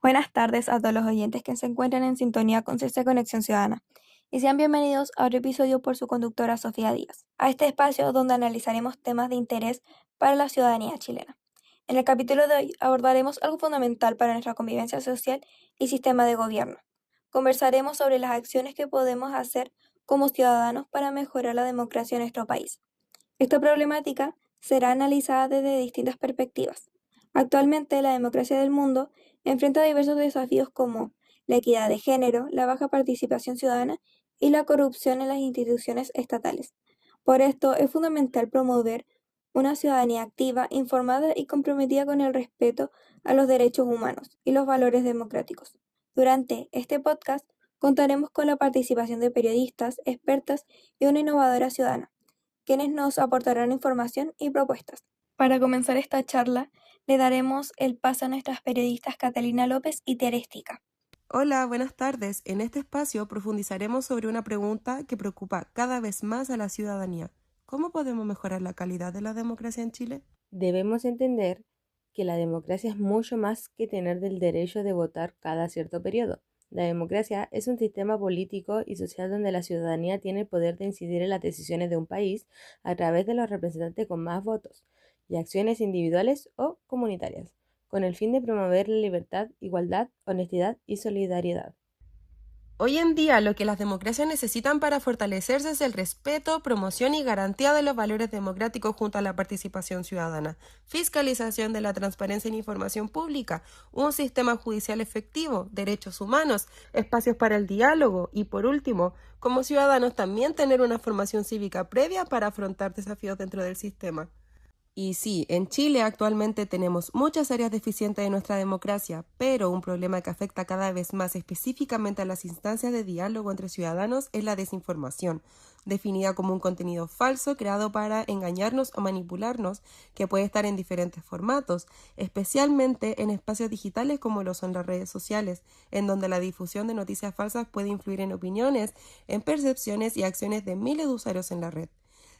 Buenas tardes a todos los oyentes que se encuentran en sintonía con Sexta Conexión Ciudadana y sean bienvenidos a otro episodio por su conductora Sofía Díaz, a este espacio donde analizaremos temas de interés para la ciudadanía chilena. En el capítulo de hoy abordaremos algo fundamental para nuestra convivencia social y sistema de gobierno. Conversaremos sobre las acciones que podemos hacer como ciudadanos para mejorar la democracia en nuestro país. Esta problemática será analizada desde distintas perspectivas. Actualmente, la democracia del mundo enfrenta diversos desafíos como la equidad de género, la baja participación ciudadana y la corrupción en las instituciones estatales. Por esto, es fundamental promover una ciudadanía activa, informada y comprometida con el respeto a los derechos humanos y los valores democráticos. Durante este podcast contaremos con la participación de periodistas, expertas y una innovadora ciudadana quienes nos aportarán información y propuestas. Para comenzar esta charla, le daremos el paso a nuestras periodistas Catalina López y Terestica. Hola, buenas tardes. En este espacio profundizaremos sobre una pregunta que preocupa cada vez más a la ciudadanía. ¿Cómo podemos mejorar la calidad de la democracia en Chile? Debemos entender que la democracia es mucho más que tener el derecho de votar cada cierto periodo. La democracia es un sistema político y social donde la ciudadanía tiene el poder de incidir en las decisiones de un país a través de los representantes con más votos y acciones individuales o comunitarias, con el fin de promover la libertad, igualdad, honestidad y solidaridad. Hoy en día lo que las democracias necesitan para fortalecerse es el respeto, promoción y garantía de los valores democráticos junto a la participación ciudadana, fiscalización de la transparencia en información pública, un sistema judicial efectivo, derechos humanos, espacios para el diálogo y, por último, como ciudadanos también tener una formación cívica previa para afrontar desafíos dentro del sistema. Y sí, en Chile actualmente tenemos muchas áreas deficientes de nuestra democracia, pero un problema que afecta cada vez más específicamente a las instancias de diálogo entre ciudadanos es la desinformación, definida como un contenido falso creado para engañarnos o manipularnos, que puede estar en diferentes formatos, especialmente en espacios digitales como lo son las redes sociales, en donde la difusión de noticias falsas puede influir en opiniones, en percepciones y acciones de miles de usuarios en la red.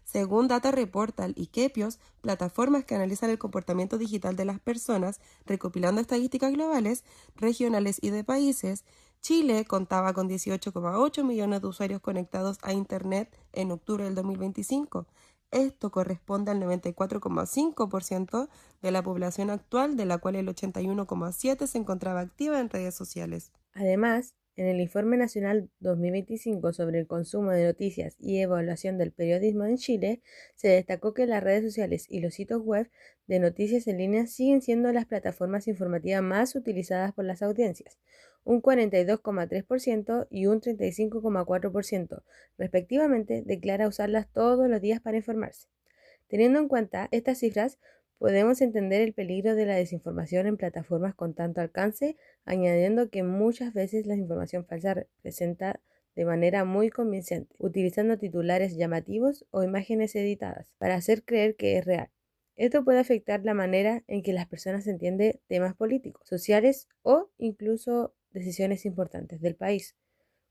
Según Data Reportal y Kepios, plataformas que analizan el comportamiento digital de las personas, recopilando estadísticas globales, regionales y de países, Chile contaba con 18,8 millones de usuarios conectados a Internet en octubre del 2025. Esto corresponde al 94,5% de la población actual, de la cual el 81,7% se encontraba activa en redes sociales. Además, en el Informe Nacional 2025 sobre el consumo de noticias y evaluación del periodismo en Chile, se destacó que las redes sociales y los sitios web de noticias en línea siguen siendo las plataformas informativas más utilizadas por las audiencias, un 42,3% y un 35,4%, respectivamente, declara usarlas todos los días para informarse. Teniendo en cuenta estas cifras, podemos entender el peligro de la desinformación en plataformas con tanto alcance, añadiendo que muchas veces la información falsa presenta de manera muy convincente, utilizando titulares llamativos o imágenes editadas para hacer creer que es real. Esto puede afectar la manera en que las personas entienden temas políticos, sociales o incluso decisiones importantes del país.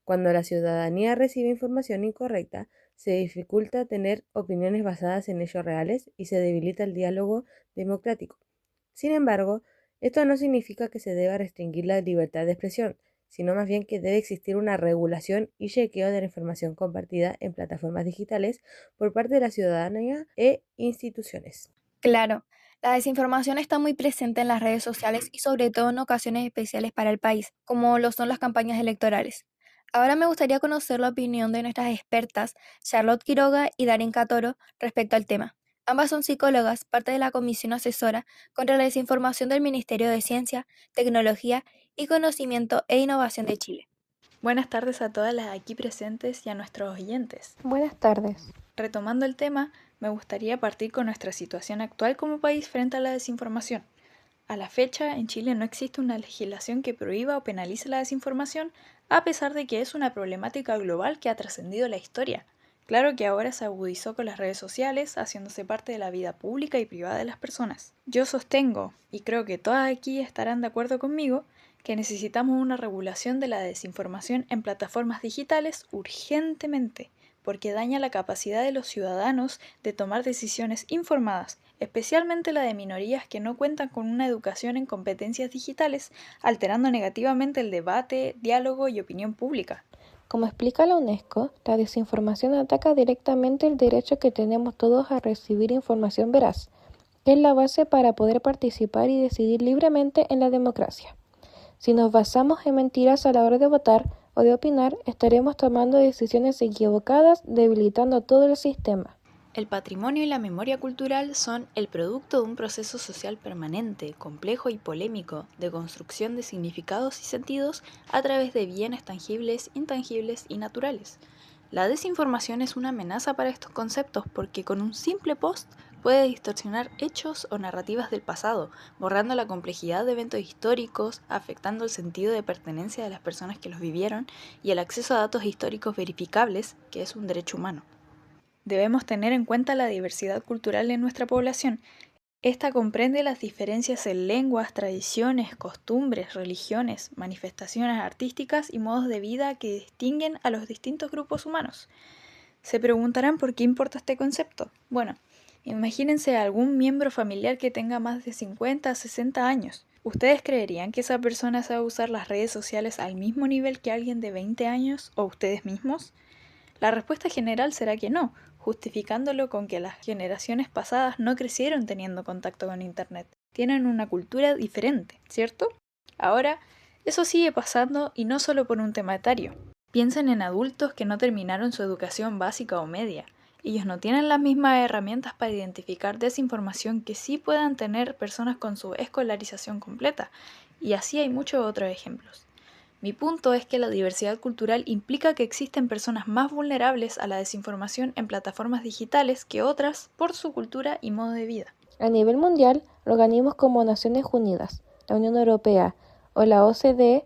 Cuando la ciudadanía recibe información incorrecta, se dificulta tener opiniones basadas en hechos reales y se debilita el diálogo democrático. Sin embargo, esto no significa que se deba restringir la libertad de expresión, sino más bien que debe existir una regulación y chequeo de la información compartida en plataformas digitales por parte de la ciudadanía e instituciones. Claro, la desinformación está muy presente en las redes sociales y sobre todo en ocasiones especiales para el país, como lo son las campañas electorales. Ahora me gustaría conocer la opinión de nuestras expertas, Charlotte Quiroga y Darín Catoro, respecto al tema. Ambas son psicólogas, parte de la Comisión Asesora contra la Desinformación del Ministerio de Ciencia, Tecnología y Conocimiento e Innovación de Chile. Buenas tardes a todas las aquí presentes y a nuestros oyentes. Buenas tardes. Retomando el tema, me gustaría partir con nuestra situación actual como país frente a la desinformación. A la fecha, en Chile no existe una legislación que prohíba o penalice la desinformación, a pesar de que es una problemática global que ha trascendido la historia. Claro que ahora se agudizó con las redes sociales, haciéndose parte de la vida pública y privada de las personas. Yo sostengo, y creo que todas aquí estarán de acuerdo conmigo, que necesitamos una regulación de la desinformación en plataformas digitales urgentemente, porque daña la capacidad de los ciudadanos de tomar decisiones informadas especialmente la de minorías que no cuentan con una educación en competencias digitales, alterando negativamente el debate, diálogo y opinión pública. Como explica la UNESCO, la desinformación ataca directamente el derecho que tenemos todos a recibir información veraz, que es la base para poder participar y decidir libremente en la democracia. Si nos basamos en mentiras a la hora de votar o de opinar, estaremos tomando decisiones equivocadas, debilitando todo el sistema. El patrimonio y la memoria cultural son el producto de un proceso social permanente, complejo y polémico, de construcción de significados y sentidos a través de bienes tangibles, intangibles y naturales. La desinformación es una amenaza para estos conceptos porque con un simple post puede distorsionar hechos o narrativas del pasado, borrando la complejidad de eventos históricos, afectando el sentido de pertenencia de las personas que los vivieron y el acceso a datos históricos verificables, que es un derecho humano. Debemos tener en cuenta la diversidad cultural en nuestra población. Esta comprende las diferencias en lenguas, tradiciones, costumbres, religiones, manifestaciones artísticas y modos de vida que distinguen a los distintos grupos humanos. Se preguntarán por qué importa este concepto. Bueno, imagínense a algún miembro familiar que tenga más de 50 a 60 años. ¿Ustedes creerían que esa persona sabe usar las redes sociales al mismo nivel que alguien de 20 años o ustedes mismos? La respuesta general será que no, justificándolo con que las generaciones pasadas no crecieron teniendo contacto con Internet. Tienen una cultura diferente, ¿cierto? Ahora, eso sigue pasando y no solo por un tema etario. Piensen en adultos que no terminaron su educación básica o media. Ellos no tienen las mismas herramientas para identificar desinformación que sí puedan tener personas con su escolarización completa. Y así hay muchos otros ejemplos. Mi punto es que la diversidad cultural implica que existen personas más vulnerables a la desinformación en plataformas digitales que otras por su cultura y modo de vida. A nivel mundial, organismos como Naciones Unidas, la Unión Europea o la OCDE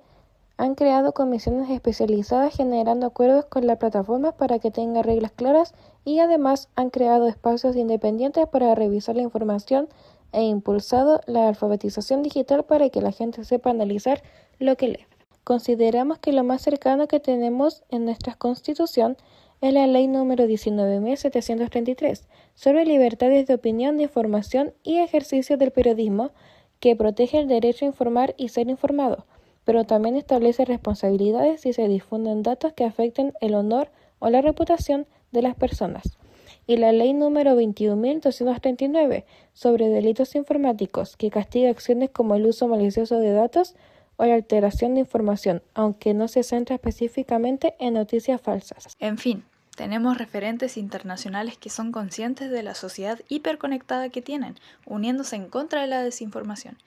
han creado comisiones especializadas generando acuerdos con las plataformas para que tengan reglas claras y además han creado espacios independientes para revisar la información e impulsado la alfabetización digital para que la gente sepa analizar lo que lee. Consideramos que lo más cercano que tenemos en nuestra Constitución es la Ley número 19.733 sobre libertades de opinión, de información y ejercicio del periodismo, que protege el derecho a informar y ser informado, pero también establece responsabilidades si se difunden datos que afecten el honor o la reputación de las personas. Y la Ley número 21.239 sobre delitos informáticos, que castiga acciones como el uso malicioso de datos o la alteración de información, aunque no se centra específicamente en noticias falsas. En fin, tenemos referentes internacionales que son conscientes de la sociedad hiperconectada que tienen, uniéndose en contra de la desinformación.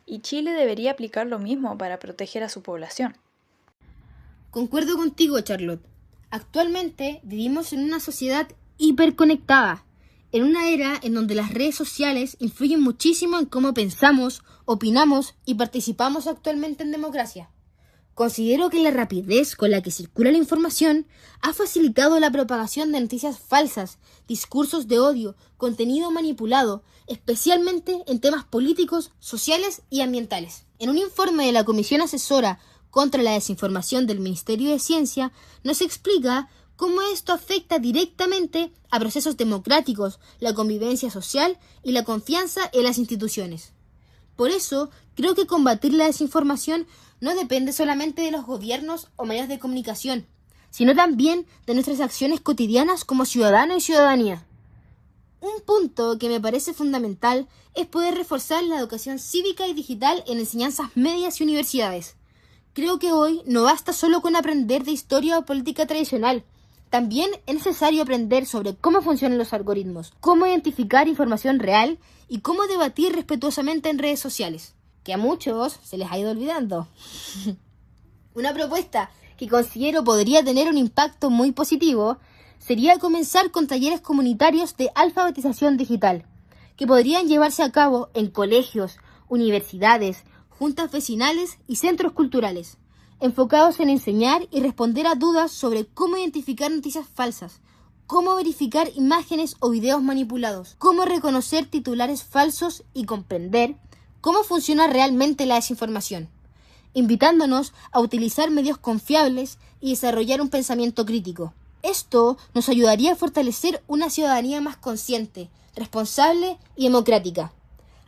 Y Chile debería aplicar lo mismo para proteger a su población. Concuerdo contigo, Charlotte. Actualmente vivimos en una sociedad hiperconectada, en una era en donde las redes sociales influyen muchísimo en cómo pensamos, opinamos y participamos actualmente en democracia. Considero que la rapidez con la que circula la información ha facilitado la propagación de noticias falsas, discursos de odio, contenido manipulado, especialmente en temas políticos, sociales y ambientales. En un informe de la Comisión Asesora contra la Desinformación del Ministerio de Ciencia, nos explica cómo esto afecta directamente a procesos democráticos, la convivencia social y la confianza en las instituciones. Por eso, creo que combatir la desinformación no depende solamente de los gobiernos o medios de comunicación, sino también de nuestras acciones cotidianas como ciudadanos y ciudadanía. Un punto que me parece fundamental es poder reforzar la educación cívica y digital en enseñanzas medias y universidades. Creo que hoy no basta solo con aprender de historia o política tradicional. También es necesario aprender sobre cómo funcionan los algoritmos, cómo identificar información real y cómo debatir respetuosamente en redes sociales, que a muchos se les ha ido olvidando. Una propuesta que considero podría tener un impacto muy positivo sería comenzar con talleres comunitarios de alfabetización digital, que podrían llevarse a cabo en colegios, universidades, juntas vecinales y centros culturales, enfocados en enseñar y responder a dudas sobre cómo identificar noticias falsas, cómo verificar imágenes o videos manipulados, cómo reconocer titulares falsos y comprender cómo funciona realmente la desinformación, invitándonos a utilizar medios confiables y desarrollar un pensamiento crítico. Esto nos ayudaría a fortalecer una ciudadanía más consciente, responsable y democrática.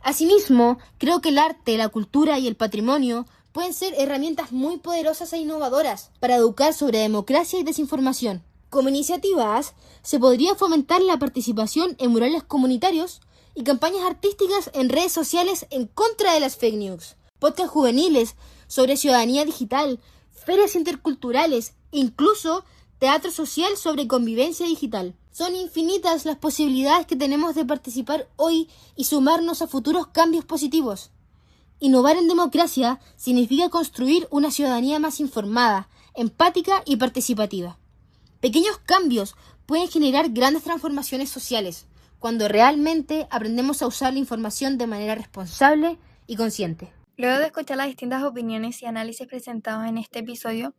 Asimismo, creo que el arte, la cultura y el patrimonio pueden ser herramientas muy poderosas e innovadoras para educar sobre democracia y desinformación. Como iniciativas, se podría fomentar la participación en murales comunitarios y campañas artísticas en redes sociales en contra de las fake news, podcasts juveniles sobre ciudadanía digital, ferias interculturales e incluso teatro social sobre convivencia digital. Son infinitas las posibilidades que tenemos de participar hoy y sumarnos a futuros cambios positivos. Innovar en democracia significa construir una ciudadanía más informada, empática y participativa. Pequeños cambios pueden generar grandes transformaciones sociales cuando realmente aprendemos a usar la información de manera responsable y consciente. Luego de escuchar las distintas opiniones y análisis presentados en este episodio,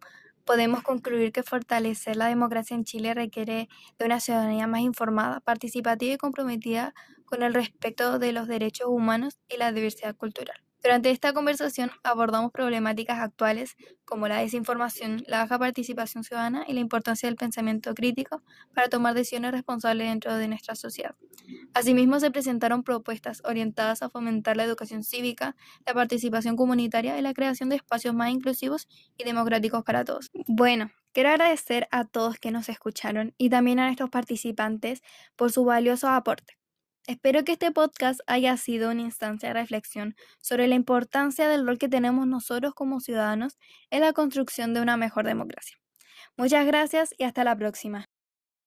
podemos concluir que fortalecer la democracia en Chile requiere de una ciudadanía más informada, participativa y comprometida con el respeto de los derechos humanos y la diversidad cultural. Durante esta conversación abordamos problemáticas actuales como la desinformación, la baja participación ciudadana y la importancia del pensamiento crítico para tomar decisiones responsables dentro de nuestra sociedad. Asimismo, se presentaron propuestas orientadas a fomentar la educación cívica, la participación comunitaria y la creación de espacios más inclusivos y democráticos para todos. Bueno, quiero agradecer a todos que nos escucharon y también a nuestros participantes por su valioso aporte. Espero que este podcast haya sido una instancia de reflexión sobre la importancia del rol que tenemos nosotros como ciudadanos en la construcción de una mejor democracia. Muchas gracias y hasta la próxima.